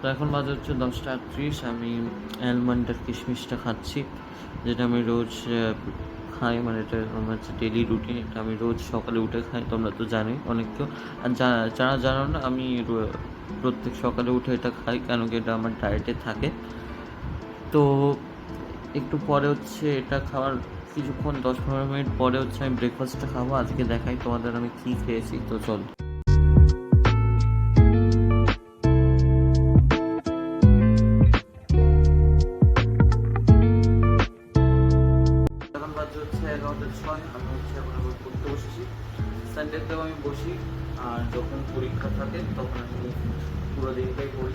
তো এখন বাজে হচ্ছে 10টা 38। আমি অ্যালমন্ডের কিশমিশটা খাচ্ছি, যেটা আমি রোজ খাই, মানে এটা আমার হচ্ছে ডেলি রুটিন। এটা আমি রোজ সকালে উঠে খাই, তোমরা তো জানোই অনেক কেউ। আর যারা জানো না, আমি প্রত্যেক সকালে উঠে এটা খাই, কেন কি এটা আমার ডায়েটে থাকে। তো একটু পরে হচ্ছে এটা খাওয়ার কিছুক্ষণ 10-15 মিনিট পরে হচ্ছে আমি ব্রেকফাস্টটা খাবো। আজকে দেখাই তোমাদের আমি কী খেয়েছি, তো চল। এখন বাজে হচ্ছে 11টা 06। আমি হচ্ছে এখন আবার পড়তে বসেছি। সানডেতেও আমি বসি, আর যখন পরীক্ষা থাকে তখন আমি পুরো দিনটাই পড়ি।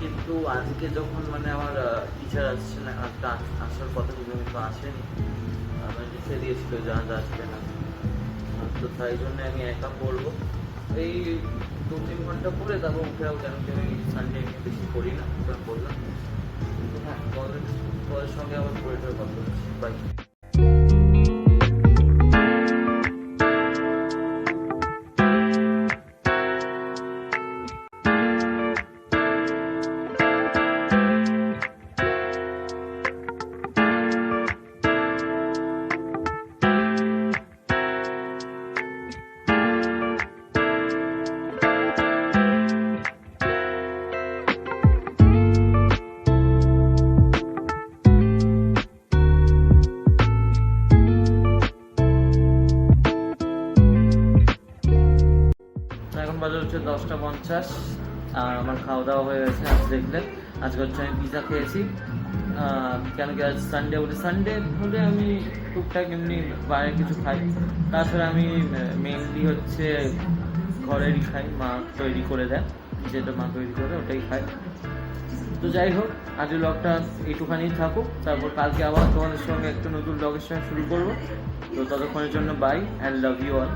কিন্তু আজকে যখন মানে আমার টিচার আসছে না, একটা আসার কথা ছিল কিন্তু আসেনি, আমার লিখে দিয়েছিল যে আজ আসবে না। তো তাই জন্য আমি একা পড়বো। এই 2-3 ঘন্টা পড়ে তারপর উঠে যাবো, কেন কি আমি সানডে বেশি পড়ি না, পড়লাম। কিন্তু হ্যাঁ, তোমাদের সঙ্গে আবার পড়ে কথা হচ্ছে। বাই। এখন বাজে হচ্ছে 10টা 50। আর আমার খাওয়া দাওয়া হয়ে গেছে। আজ দেখলে আজকে হচ্ছে আমি পিৎজা খেয়েছি। কেন কি আজ সানডে বলে, সানডে হলে আমি টুকটাক এমনি বাইরে কিছু খাই। তাছাড়া আমি মেনলি হচ্ছে ঘরেরই খাই, মা তৈরি করে দেয়, যেটা মা তৈরি করে ওটাই খাই। তো যাই হোক, আজকের ব্লগটা এইটুখানি থাকুক, তারপর কালকে আবার তোমাদের সঙ্গে একটা নতুন ব্লগের সঙ্গে শুরু করবো। তো ততক্ষণের জন্য bye and love you all.